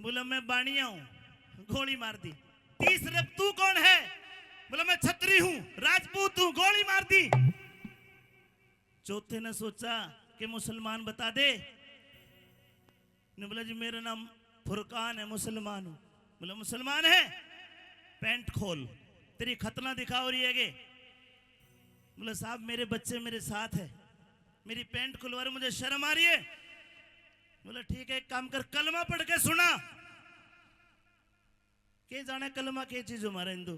बोला मैं बाणिया हूं, गोली मार दी। तीसरे तू कौन है? बोला मैं छत्री हूं, राजपूत हूं, गोली मार दी। चौथे ने सोचा कि मुसलमान बता दे। ने बोला जी मेरा नाम फुरकान है, मुसलमान हूं। बोला मुसलमान है, पैंट खोल, तेरी खतना दिखा हो रही है गे। बोला साहब मेरे बच्चे मेरे साथ है, मेरी पैंट खुलवा रहे, मुझे शर्म आ रही है। बोला ठीक है एक काम कर, कलमा पढ़ के सुना। के जाने कलमा के चीज हमारा हिंदू।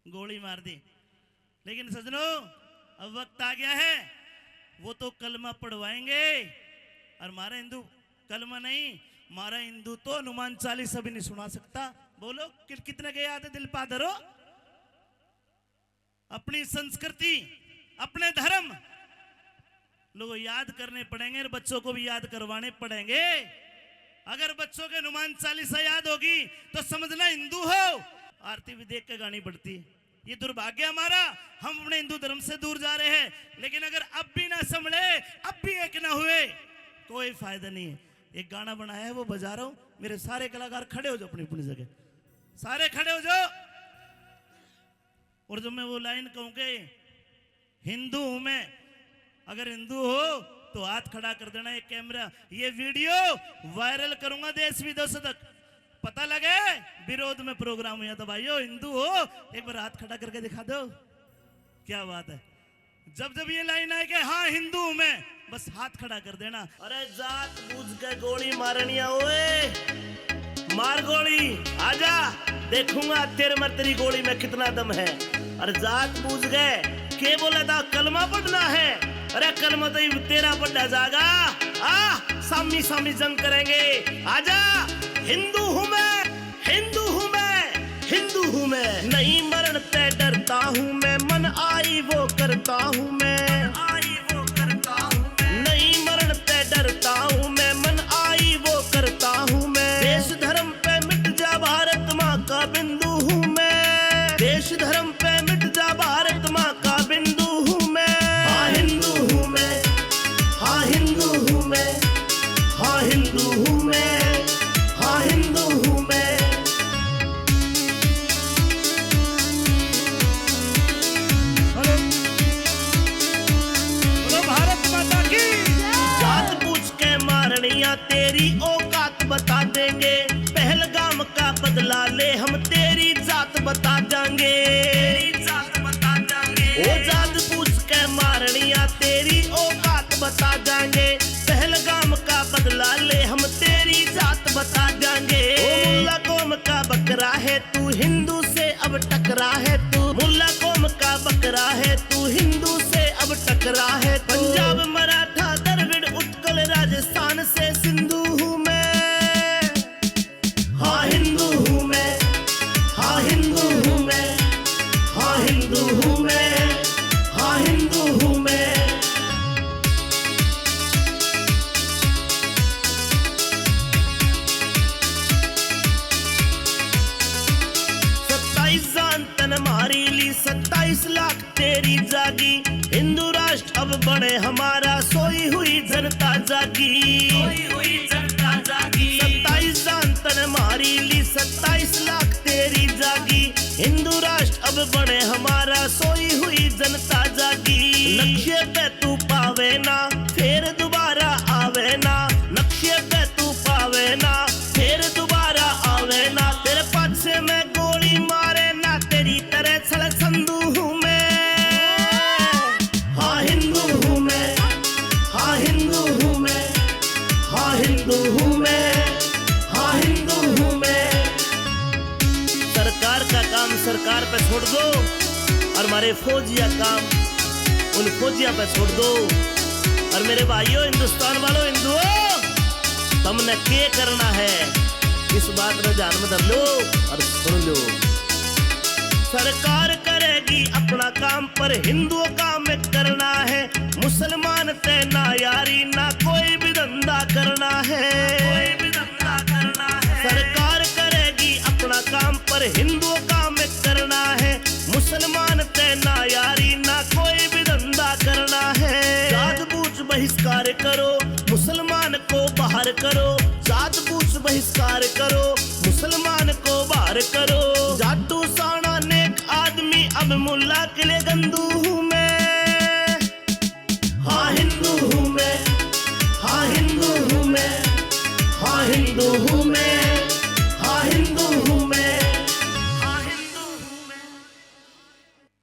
गोली मार दी। लेकिन सजनों अब वक्त आ गया है, वो तो कलमा पढ़वाएंगे और हमारा हिंदू कलमा नहीं, हमारा हिंदू तो हनुमान चालीसा भी नहीं सुना सकता। बोलो कितने के याद है? दिल पादरो। अपनी संस्कृति अपने धर्म लोगों याद करने पड़ेंगे और बच्चों को भी याद करवाने पड़ेंगे। अगर बच्चों के हनुमान चालीसा याद होगी तो समझना हिंदू हो। आरती भी देख के गानी पड़ती। ये दुर्भाग्य हमारा, हम अपने हिंदू धर्म से दूर जा रहे हैं। लेकिन अगर अब भी ना संभले, अब भी एक ना हुए, कोई फायदा नहीं है। एक गाना बनाया है वो बजा रहा हूं, मेरे सारे कलाकार खड़े हो जाओ अपनी अपनी जगह, सारे खड़े हो जाओ। और जब मैं वो लाइन कहूंगे हिंदू हूं मैं, अगर हिंदू हो तो हाथ खड़ा कर देना। एक कैमरा, ये वीडियो वायरल करूंगा देश विदेश तक, पता लगे विरोध में प्रोग्राम हुआ था। भाइयों हिंदू हो एक बार हाथ खड़ा करके दिखा दो। क्या बात है। जब जब ये लाइन आए कि हाँ हिंदू हूं मैं, बस हाथ खड़ा कर देना। अरे जात बूझ के गोली मारनिया, ओए मार गोली, आजा देखूंगा तेरे में तेरी गोली में कितना दम है। अरे जात बूझ गए, के बोला था कलमा पढ़ना है? अरे कलमा तो तेरा पढ़ा जाएगा। सामी सामी जंग करेंगे, आजा। हिंदू हूं मैं, हिंदू हूं मैं, हिंदू हूं मैं। नहीं मरण पे डरता हूं मैं, मन आई वो करता हूं मैं, आई वो करता हूं मैं। नहीं मरण पे डरता हूं मैं, मन आई वो करता हूं मैं। देश धर्म पे मिट जा भारत माँ का बिंदु हूं मैं, देश धर्म पे मिट जा भारत माँ का बिंदु हूं मैं। हाँ हिंदू हूं मैं, हाँ हिंदू हूं मैं, हाँ हिंदू हूं मैं, हाँ हिंदू हूं मैं। बोलो भारत माता की। जात पूछ के मारनिया तेरी औकात बता देंगे, पहलगाम का बदला ले हम तेरी जात बता देंगे, तेरी जात बता देंगे। ओ जात पूछ के मारनिया तेरी औकात बता देंगे, पहलगाम का बदला ले हम तेरी जात बता देंगे। ओ मुल्ला कौम का बकरा है तू, हिंदू से अब टकरा है तू। मुल्ला कौम का बकरा है तू, हिंदू से अब टकरा है तू। पंजाब मराठा द्रविड़ उत्कल राजस्थान से सिंधु हूं मैं। हाँ हिंदू हूं मैं, हाँ हिंदू हूं मैं, हाँ हिंदू हूं मैं, हाँ हिंदू हूं मैं। 27 जान तन मारी ली, 27 लाख तेरी जागी। हिंदू राष्ट्र अब बने हमारा, सोई हुई जनता जागी, सोई हुई जनता जागी। 27 जान तन मारी ली, 27 लाख तेरी जागी। हिंदू राष्ट्र अब बने हमारा, सोई हुई जनता जागी। लक्ष्य पे तू पावे ना, फिर दोबारा आवे ना। लक्ष्य पे तू पावे ना, फिर दोबारा आवे ना। तेरे पाछे में गोली मारे ना, तेरी तरह छल संधू हूं मैं। हाँ हिंदू हूं मैं, हाँ हिंदू हूं मैं, हाँ हिंदू हूं मैं, हाँ हिंदू हूं मैं। सरकार का काम सरकार पे छोड़ दो और हमारे फौजिया काम उन फौजिया पे छोड़ दो। और मेरे भाइयों हिंदुस्तान वालों, हिंदुओं, तुमने क्या करना है इस बात में ध्यान में धर लो और सुन लो। सरकार करेगी अपना काम पर हिंदुओं का में करना है। मुसलमान से ना यारी ना कोई भी धंधा करना है, कोई भी धंधा करना है। सरकार करेगी अपना काम पर हिंदुओं का में करना है। मुसलमान से ना यारी ना कोई भी धंधा करना है। जात बूझ बहिष्कार करो, मुसलमान को बाहर करो। जात बूझ बहिष्कार प्यार करो, मुसलमान को बाहर करो। जाटू साना नेक आदमी अब मुल्ला के लिए गंदू हूँ मैं। हाँ हिंदू हूँ मैं, हाँ हिंदू हूँ मैं, हाँ हिंदू हूँ मैं।